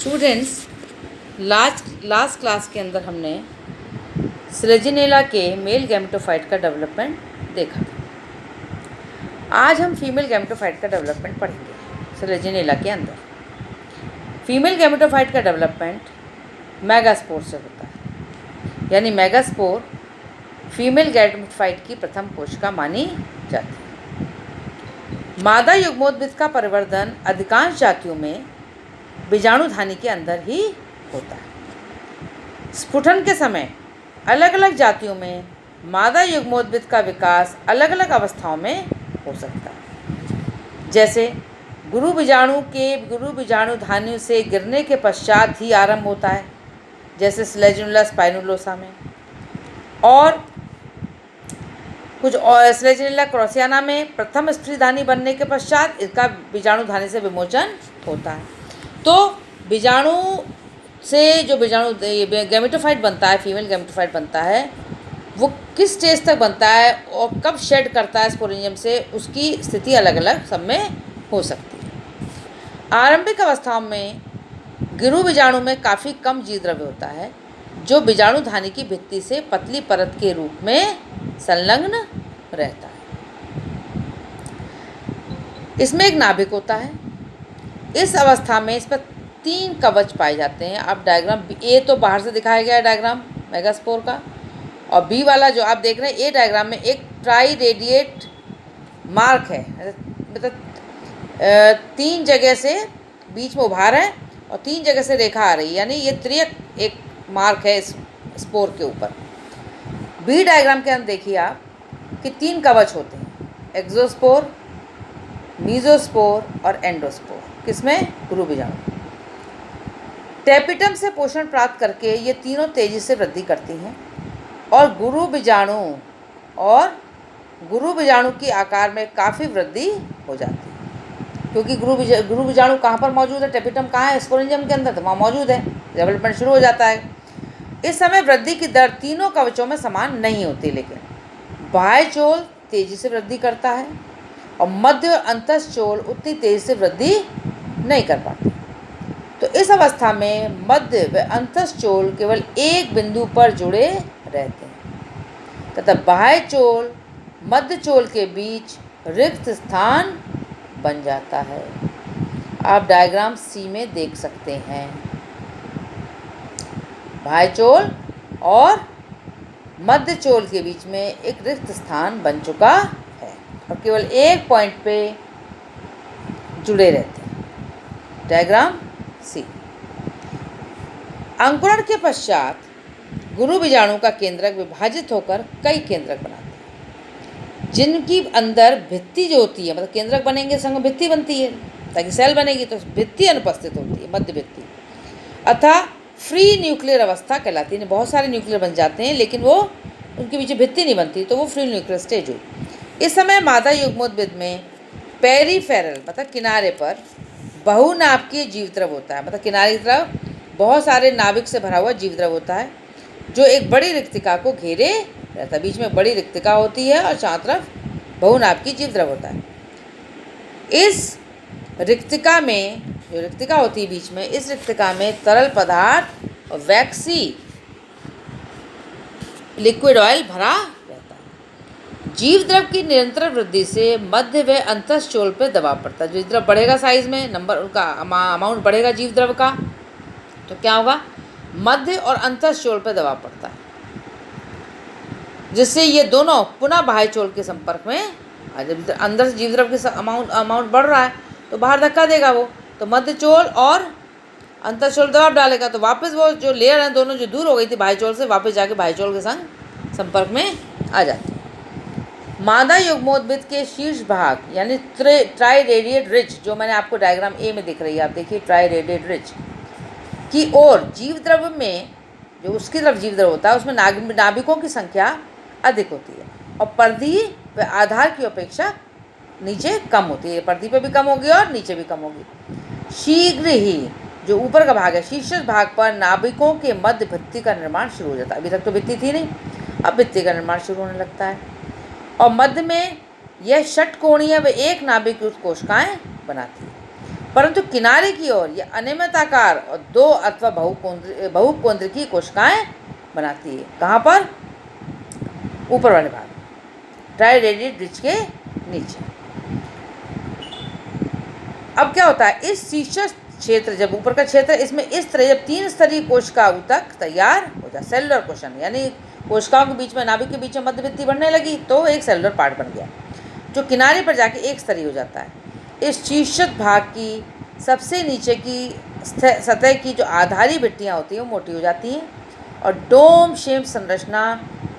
Students, last class के अंदर हमने स्लेजिनेला के मेल गैमेटोफाइट का डेवलपमेंट देखा था। आज हम फीमेल गैमेटोफाइट का डेवलपमेंट पढ़ेंगे। स्लेजिनेला के अंदर फीमेल गैमेटोफाइट का डेवलपमेंट मेगास्पोर से होता है, यानी मेगास्पोर फीमेल गैमेटोफाइट की प्रथम कोशिका मानी जाती है। मादा युग्मोद्भिद का परिवर्तन अधिकांश जातियों में बीजाणुधानी के अंदर ही होता है। स्फुटन के समय अलग अलग जातियों में मादा युग्मोद्भिद का विकास अलग अलग अवस्थाओं में हो सकता है। जैसे गुरु बीजाणुधानी से गिरने के पश्चात ही आरंभ होता है, जैसे स्लेजिनुला स्पाइनुलोसा में, और कुछ और स्लेजिनुला क्रॉसियाना में प्रथम स्त्रीधानी बनने के पश्चात इसका बीजाणुधानी से विमोचन होता है। तो बीजाणु से जो गैमेटोफाइट बनता है, फीमेल गैमेटोफाइट बनता है, वो किस स्टेज तक बनता है और कब शेड करता है स्पोरेंजियम से, उसकी स्थिति अलग अलग सब में हो सकती है। आरंभिक अवस्थाओं में गिरु बीजाणु में काफ़ी कम जीवद्रव्य होता है, जो बीजाणुधानी की भित्ति से पतली परत के रूप में संलग्न रहता है। इसमें एक नाभिक होता है। इस अवस्था में इस पर 3 कवच पाए जाते हैं। आप डायग्राम ए तो बाहर से दिखाया गया है डायग्राम मेगास्पोर का, और बी वाला जो आप देख रहे हैं ए डायग्राम में एक ट्राई रेडिएट मार्क है, मतलब 3 जगह से बीच में उभार है और 3 जगह से रेखा आ रही है, यानी ये त्रियक एक मार्क है इस स्पोर के ऊपर। बी डायग्राम के अंदर देखिए आप कि 3 कवच होते हैं, एक्सोस्पोर, मीजोस्पोर और एंडोस्पोर। किसमें? गुरु बीजाणु। टेपिटम से पोषण प्राप्त करके ये तीनों तेजी से वृद्धि करती हैं और गुरु बीजाणु की आकार में काफ़ी वृद्धि हो जाती है, क्योंकि गुरु बीजाणु कहाँ पर मौजूद है? टेपिटम कहाँ है? स्पोरेंजियम के अंदर, तो वहाँ मौजूद है। डेवलपमेंट शुरू हो जाता है। इस समय वृद्धि की दर तीनों कवचों में समान नहीं होती, लेकिन बाह्य चोल तेजी से वृद्धि करता है और मध्य और अंतःचोल उतनी तेजी से वृद्धि नहीं कर पाते। तो इस अवस्था में मध्य व अंतःचोल केवल एक बिंदु पर जुड़े रहते हैं तथा बाह्य चोल मध्य चोल के बीच रिक्त स्थान बन जाता है। आप डायग्राम सी में देख सकते हैं, बाह्य चोल और मध्य चोल के बीच में एक रिक्त स्थान बन चुका है और केवल एक पॉइंट पे जुड़े रहते हैं। डायग्राम सी। अंकुरण के पश्चात गुरु बीजाणु का केंद्रक विभाजित होकर कई केंद्रक बनाते हैं, जिनकी अंदर भित्ति जो होती है, मतलब केंद्रक बनेंगे संग भित्ति बनती है, ताकि सेल बनेगी तो भित्ति अनुपस्थित होती है, मध्य भित्ति, अतः फ्री न्यूक्लियर अवस्था कहलाती है। बहुत सारे न्यूक्लियर बन जाते हैं लेकिन वो उनके पीछे भित्ति नहीं बनती, तो वो फ्री न्यूक्लियर स्टेज हुई। इस समय मादा युग्मोद्भिद में पेरीफेरल, मतलब किनारे पर बहुनाभिकीय जीवद्रव होता है, मतलब किनारे की तरफ बहुत सारे नाभिक से भरा हुआ जीवद्रव होता है, जो एक बड़ी रिक्तिका को घेरे रहता है। बीच में बड़ी रिक्तिका होती है और चारों तरफ बहुनाभिकीय जीवद्रव होता है। इस रिक्तिका में, जो रिक्तिका होती है बीच में, इस रिक्तिका में तरल पदार्थ और वैक्सी लिक्विड ऑयल भरा रहता है। जीवद्रव की निरंतर वृद्धि से मध्य व अंतःचोल पर दबाव पड़ता है। जीवद्रव बढ़ेगा साइज में, नंबर उनका अमाउंट बढ़ेगा जीवद्रव का, तो क्या होगा? मध्य और अंतःचोल पर दबाव पड़ता है, जिससे ये दोनों पुनः बाह्य चोल के संपर्क में जब अंदर से जीवद्रव के अमाउंट बढ़ रहा है तो बाहर धक्का देगा वो, तो मध्य चोल और अंतःचोल दबाव डालेगा, तो वापस वो जो लेयर है दोनों जो दूर हो गई थी बाह्य चोल से, वापस जाके बाह्य चोल के संग संपर्क में आ जाती है। मादा युग्मोद्भिद के शीर्ष भाग यानी ट्राई रेडिएट रिज, जो मैंने आपको डायग्राम ए में दिख रही है, आप देखिए ट्राई रेडिएट रिज की ओर जीवद्रव में, जो उसकी तरफ जीवद्रव होता है उसमें नाभिकों की संख्या अधिक होती है और परिधि व आधार की अपेक्षा नीचे कम होती है। परिधि पे भी कम होगी और नीचे भी कम होगी। शीघ्र ही जो ऊपर का भाग है, शीर्ष भाग पर नाभिकों के मध्य भित्ति का निर्माण शुरू हो जाता है। अभी तक तो भित्ति थी नहीं, अब भित्ति का निर्माण शुरू होने लगता है और मध्य में यह षटकोणीय व एक नाभिक कोशिकाएं बनाती है। परंतु किनारे की ओर यह अनियमित आकार और दो अथवा बहुकेंद्रकीय कोशिकाएं बनाती है। कहाँ पर? ऊपर वाले भाग, ट्राइरेडियड रिज के नीचे। अब क्या होता है, इस शीर्ष क्षेत्र, जब ऊपर का क्षेत्र, इसमें इस तरह जब 3 स्तरीय कोशिका ऊतक तैयार हो जाए, सेलुलर कोशन, यानी कोशिकाओं के बीच में, नाभिक के बीच में मध्यभित्ति बढ़ने लगी तो एक सेलुलर पार्ट बन गया जो किनारे पर जाके एक स्तरीय हो जाता है। इस शीर्ष भाग की सबसे नीचे की सतह की जो आधारी भित्तियाँ होती हैं वो मोटी हो जाती हैं और डोम शेप संरचना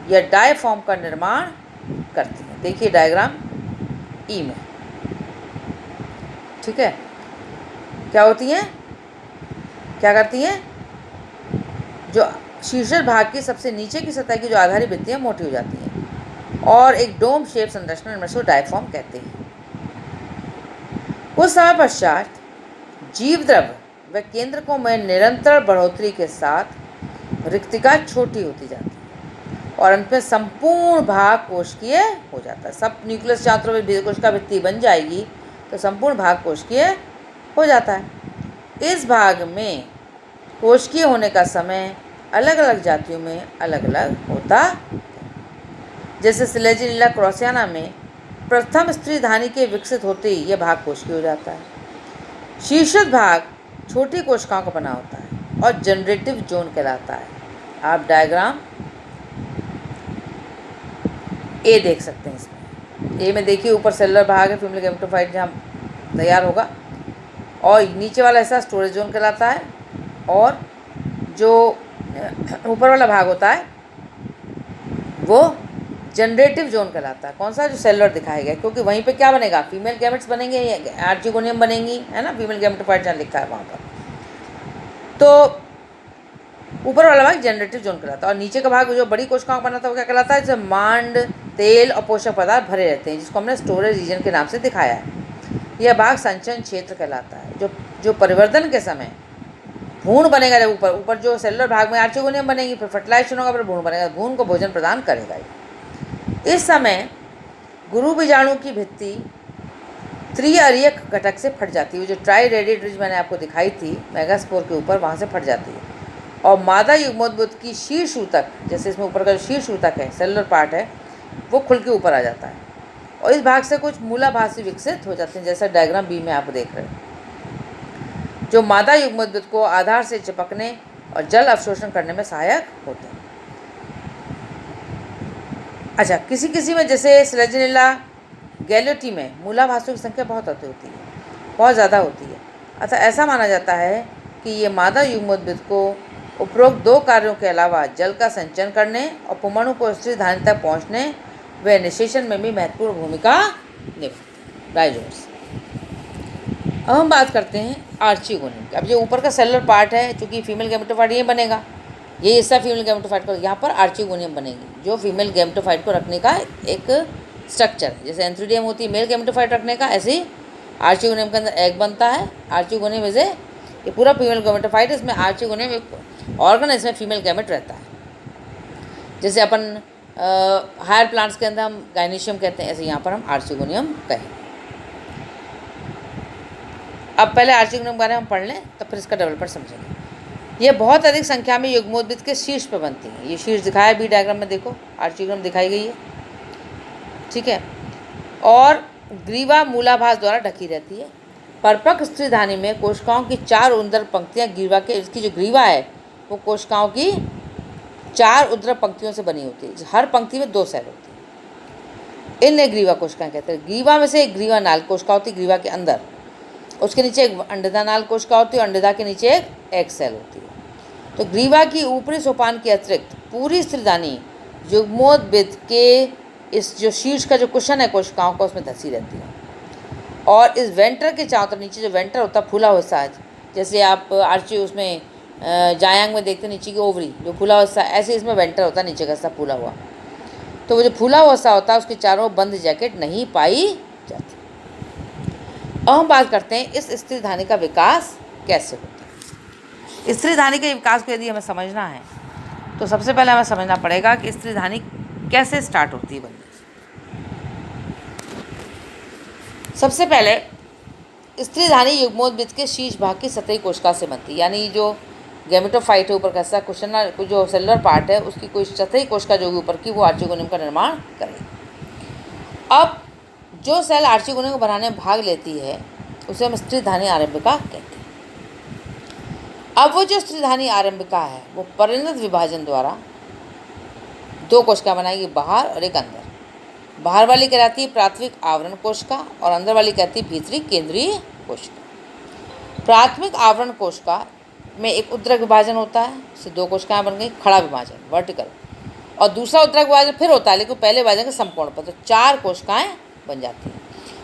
या डायफॉर्म का निर्माण करती हैं। देखिए डायग्राम ई में, ठीक है। क्या होती हैं, क्या करती हैं? जो शीर्ष भाग की सबसे नीचे की सतह की जो आधारी भित्तियाँ मोटी हो जाती हैं और एक डोम शेप संरचना में डायफॉर्म कहते हैं। कुछ समय पश्चात जीव द्रव व केंद्रकों में निरंतर बढ़ोतरी के साथ रिक्तिका छोटी होती जाती है और अंत में संपूर्ण भाग कोशिकीय हो जाता है। सब न्यूक्लियस चारों में कोशिका भित्ति बन जाएगी तो संपूर्ण भाग कोशिकीय हो जाता है। इस भाग में कोशिकीय होने का समय अलग अलग जातियों में अलग अलग होता है। जैसे स्लेजिनिला क्रॉसियाना में प्रथम स्त्री धानी के विकसित होते ही यह भाग कोशिकीय हो जाता है। शीर्षक भाग छोटी कोशिकाओं का बना होता है और जनरेटिव जोन कहलाता है। आप डायग्राम ए देख सकते हैं। इसमें ए में देखिए ऊपर सेलुलर भाग है, फीमेल गैमेटोफाइट जहाँ तैयार होगा, और नीचे वाला ऐसा स्टोरेज जोन कहलाता है और जो ऊपर वाला भाग होता है वो जनरेटिव जोन कहलाता है। कौन सा? जो सेलुलर दिखाया गया, क्योंकि वहीं पे क्या बनेगा, फीमेल गैमेट्स बनेंगे, आर्चिगोनियम बनेंगी, है ना, फीमेल गैमेटोफाइट जहाँ लिखा है वहाँ पर। तो ऊपर वाला भाग जनरेटिव जोन कहलाता है और नीचे का भाग जो बड़ी कोशिकाओं का बनाता है वो क्या कहलाता है? जैसे मांड, तेल और पोषक पदार्थ भरे रहते हैं, जिसको हमने स्टोरेज रीजन के नाम से दिखाया है। यह भाग संचयन क्षेत्र कहलाता है। जो परिवर्तन के समय भ्रूण बनेगा, जब ऊपर जो सेलुलर भाग में आर्चिगोनियम बनेगी, फिर फर्टिलाइजेशन होगा, फिर भ्रूण बनेगा, भ्रूण को भोजन प्रदान करेगा। इस समय गुरु बीजाणु की भित्ति त्रिअरियक घटक से फट जाती है। जो ट्राइरेडियड रिज मैंने आपको दिखाई थी मेगास्पोर के ऊपर, वहाँ से फट जाती है और मादा युग्मोद्भूत की शीर्ष ऊतक, जैसे इसमें ऊपर का जो शीर्ष ऊतक है, सेलुलर पार्ट है, वो खुल के ऊपर आ जाता है और इस भाग से कुछ मूलाभासी विकसित हो जाते हैं, जैसा डायग्राम बी में आप देख रहे हैं, जो मादा युग्मोद्भूत को आधार से चिपकने और जल अवशोषण करने में सहायक होते हैं। अच्छा, किसी किसी में जैसे स्लेजिनिला गैलोटी में मूलाभासों की संख्या बहुत होती है, बहुत ज़्यादा होती है। अतः ऐसा माना जाता है कि ये मादा युग्मोद्भूत को उपरोक्त 2 कार्यों के अलावा जल का संचयन करने और पुंबाणु को स्त्री धानी तक पहुँचने व निषेचन में भी महत्वपूर्ण भूमिका निभाते राइजोम्स। अब हम बात करते हैं आर्चिगोनियम की। अब जो ऊपर का सेलुलर पार्ट है, चूँकि फीमेल गैमेटोफाइट ये बनेगा, ये हिस्सा फीमेल गैमेटोफाइट को, यहाँ पर आर्चिगोनियम बनेगी जो फीमेल गैमेटोफाइट को रखने का एक स्ट्रक्चर है। जैसे एंथ्रीडियम होती है मेल गैमेटोफाइट रखने का, ऐसे ही आर्चिगोनियम के अंदर एग बनता है। आर्चिगोनियम में से ये पूरा फीमेल गैमेटोफाइट है, इसमें आर्चिगोनियम एक ऑर्गन है, इसमें फीमेल गैमेट रहता है। जैसे अपन हायर प्लांट्स के अंदर हम गाइनीशियम कहते हैं, ऐसे यहाँ पर हम आर्चिगोनियम कहें। अब पहले आर्चिगोनियम के बारे में हम पढ़ लें, तब फिर इसका डेवलपमेंट समझेंगे। ये बहुत अधिक संख्या में युग्मोद्भूत के शीर्ष पर बनती हैं। ये शीर्ष दिखाया है बी डायग्राम में, देखो आर्चिगोनियम दिखाई गई है, ठीक है। और ग्रीवा मूलाभास द्वारा ढकी रहती है। परिपक्व स्त्री धानी में कोशिकाओं की 4 उदर पंक्तियां ग्रीवा के, इसकी जो ग्रीवा है वो कोशिकाओं की 4 उदर पंक्तियों से बनी होती है। हर पंक्ति में 2 सेल होती है, इन्हें ग्रीवा कोशिकाएं कहते हैं। ग्रीवा में से एक ग्रीवा नाल कोशिका होती है ग्रीवा के अंदर, उसके नीचे एक अंडदा नाल कोशिका होती है और अंडदा के नीचे एक एग सेल होती है। तो ग्रीवा की ऊपरी सोपान के अतिरिक्त पूरी स्त्रीधानी युग्मोद्भूत के इस जो शीर्ष का जो कुशन है कोशिकाओं का, उसमें धसी रहती है। और इस वेंटर के चारों तरफ नीचे जो वेंटर होता है फूला हुआ हिस्सा है, जैसे आप आर्ची उसमें जायांग में देखते हैं नीचे की ओवरी जो फूला हुआ हिस्सा, ऐसे इसमें वेंटर होता है नीचे का हिस्सा फूला हुआ। तो वो जो फूला हुआ हिस्सा होता है उसके चारों बंद जैकेट नहीं पाई जाती। अब हम बात करते हैं इस स्त्रीधानी का विकास कैसे होता है। स्त्रीधानी के विकास को यदि हमें समझना है तो सबसे पहले हमें समझना पड़ेगा कि स्त्रीधानी कैसे स्टार्ट होती है बनने। सबसे पहले स्त्रीधानी युग्मोद्भिद के शीर्ष भाग की सतही कोशिका से बनती है, यानी जो गैमेटोफाइट है ऊपर का हिस्सा, क्वेश्चन जो सेलुलर पार्ट है उसकी कोई सतही कोशिका जो होगी ऊपर की, वो आर्चिगोनियम का निर्माण करेगी। अब जो सेल आर्चिगोनियम को बनाने में भाग लेती है उसे हम स्त्रीधानी आरंभिका कहते हैं। अब वो जो स्त्रीधानी आरंभिका है वो परिणत विभाजन द्वारा दो कोशिका बनाएगी, बाहर और एक अंदर। बाहर वाली कहलाती है प्राथमिक आवरण कोशिका और अंदर वाली कहती है भीतरी केंद्रीय कोशिका। प्राथमिक आवरण कोशिका में एक उद्रक विभाजन होता है, इससे दो कोशिकाएं बन गई, खड़ा विभाजन वर्टिकल, और दूसरा उद्रक विभाजन फिर होता है लेकिन पहले विभाजन के समकोण पर, तो चार कोशिकाएं बन जाती हैं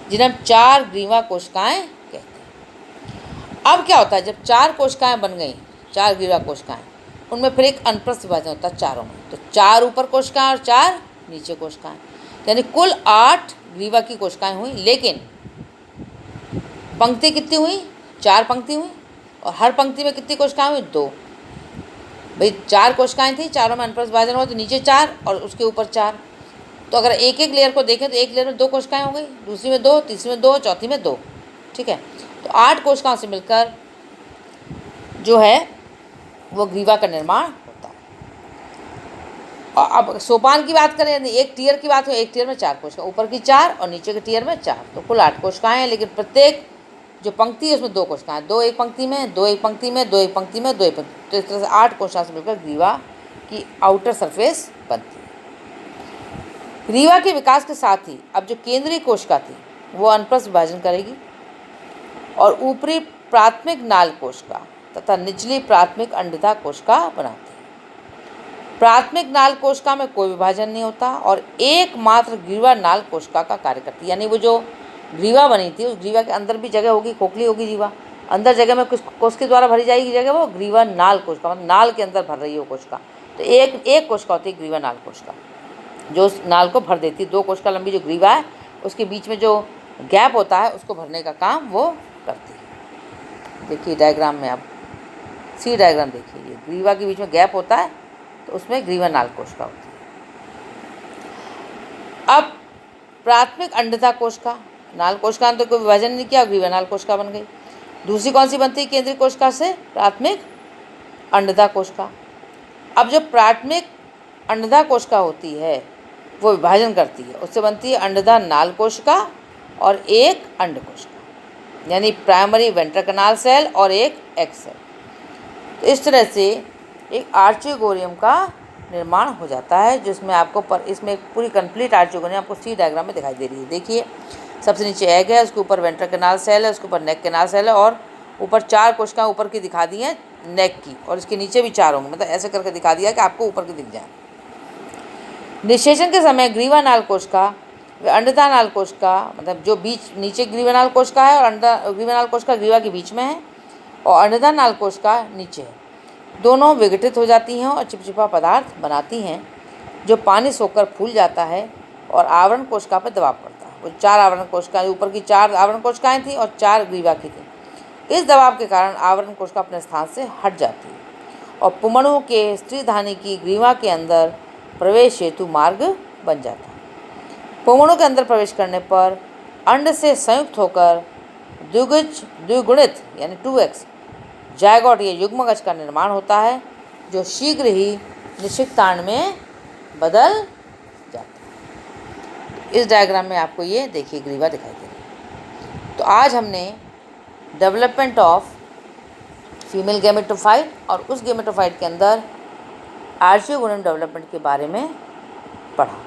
जिन्हें हम चार ग्रीवा कोशिकाएं कहते हैं। अब क्या होता है, जब चार कोशिकाएं बन गई, चार ग्रीवा कोशिकाएं, उनमें फिर एक अनुप्रस्थ विभाजन होता है चारों में, तो चार ऊपर कोशिकाएं और चार नीचे कोशिकाएं, यानी कुल 8 ग्रीवा की कोशिकाएं हुई। लेकिन पंक्ति कितनी हुई, 4 पंक्ति हुई, और हर पंक्ति में कितनी कोशिकाएं हुई, 2। भाई 4 कोशिकाएं थी, चारों में अनुप्रस्थ विभाजन हुआ, तो नीचे 4 और उसके ऊपर 4। तो अगर एक एक लेयर को देखें तो एक लेयर में 2 कोशिकाएं हो गई, दूसरी में 2, तीसरी में 2, चौथी में 2। ठीक है, तो 8 कोशिकाओं से मिलकर जो है वो ग्रीवा का निर्माण होता है। और अब सोपान की बात करें, एक टीयर की बात हो, एक टीयर में 4 कोशिका, ऊपर की 4 और नीचे के टीयर में 4, तो कुल 8 कोशिकाएं हैं। लेकिन प्रत्येक जो पंक्ति है उसमें 2 कोशिकाएं, 2 एक पंक्ति में, 2 एक पंक्ति में, 2 एक पंक्ति में, 2 एक पंक्ति, तो इस तरह से 8 कोशिकाओं से मिलकर ग्रीवा की आउटर सरफेस बनती है। ग्रीवा के विकास के साथ ही अब जो केंद्रीय कोशिका थी वो अनुप्रस्थ विभाजन करेगी और ऊपरी प्राथमिक नाल कोशिका तथा निचली प्राथमिक अंडता कोशिका बनाती है। प्राथमिक नाल कोशिका में कोई विभाजन नहीं होता और एकमात्र ग्रीवा नाल कोशिका का कार्य करती है, यानी वो जो ग्रीवा बनी थी उस ग्रीवा के अंदर भी जगह होगी, खोखली होगी जीवा, अंदर जगह में कुछ कोशिका द्वारा भरी जाएगी जगह, वो ग्रीवा नाल कोशिका, मतलब नाल के अंदर भर रही है वो कोशिका। तो एक कोशिका होती है ग्रीवा नाल कोशिका, जो उस नाल को भर देती है। 2 कोशिका लंबी जो ग्रीवा है उसके बीच में जो गैप होता है उसको भरने का काम वो करती है। देखिए डायग्राम में, आप सी डायग्राम देखिए, ये ग्रीवा के बीच में गैप होता है तो उसमें ग्रीवा नाल कोशिका होती है। अब प्राथमिक अंडता कोशिका, नाल कोशिका ने तो कोई विभाजन नहीं किया, ग्रीवा नाल कोशिका बन गई। दूसरी कौन सी बनती है केंद्रीय कोशिका से, प्राथमिक अंडता कोशिका। अब जो प्राथमिक अंडता कोशिका होती है वो विभाजन करती है, उससे बनती है अंडता नाल कोशिका और एक अंड कोशिका, यानी प्राइमरी वेंट्रिकल सेल और एक एग सेल। तो इस तरह से एक आर्चिगोनियम का निर्माण हो जाता है, जिसमें आपको इसमें एक पूरी कंप्लीट आर्चिगोनियम आपको सी डायग्राम में दिखाई दे रही है। देखिए सबसे नीचे एग है, उसके ऊपर वेंट्रिकल सेल है, उसके ऊपर नेक कैनाल सेल है, और ऊपर 4 कोशिकाएं ऊपर की दिखा दी हैं नेक की, और इसके नीचे भी 4 होंगे, मतलब ऐसे करके दिखा दिया कि आपको ऊपर की दिख जाए। निषेचन के समय ग्रीवा नाल कोशिका व अंडता नाल कोशिका, मतलब जो बीच नीचे ग्रीवा नाल कोशिका है और ग्रीवा नाल कोशिका ग्रीवा के बीच में है और अंडता नाल कोशिका नीचे है, दोनों विघटित हो जाती हैं और चिपचिपा पदार्थ बनाती हैं जो पानी सोखकर फूल जाता है और आवरण कोशिका पर दबाव पड़ता है। वो 4 आवरण कोशिकाएं, ऊपर की 4 आवरण कोशिकाएं थी और 4 ग्रीवा की थी। इस दबाव के कारण आवरण कोशिका अपने स्थान से हट जाती है और पुमणु के स्त्रीधानी की ग्रीवा के अंदर प्रवेश हेतु मार्ग बन जाता है। पुमणु के अंदर प्रवेश करने पर अंड से संयुक्त होकर द्विगुणित यानी 2x जायगोट या युग्मगज का निर्माण होता है, जो शीघ्र ही निषिक्तांड में बदल जाता है। इस डायग्राम में आपको ये देखिए ग्रीवा दिखाई दे रही है। तो आज हमने डेवलपमेंट ऑफ फीमेल गैमेटोफाइट और उस गैमेटोफाइट के अंदर आर्चिगोनियम डेवलपमेंट के बारे में पढ़ा।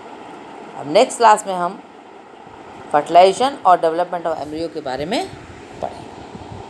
अब नेक्स्ट क्लास में हम फर्टिलाइजेशन और डेवलपमेंट ऑफ एम्ब्रियो के बारे में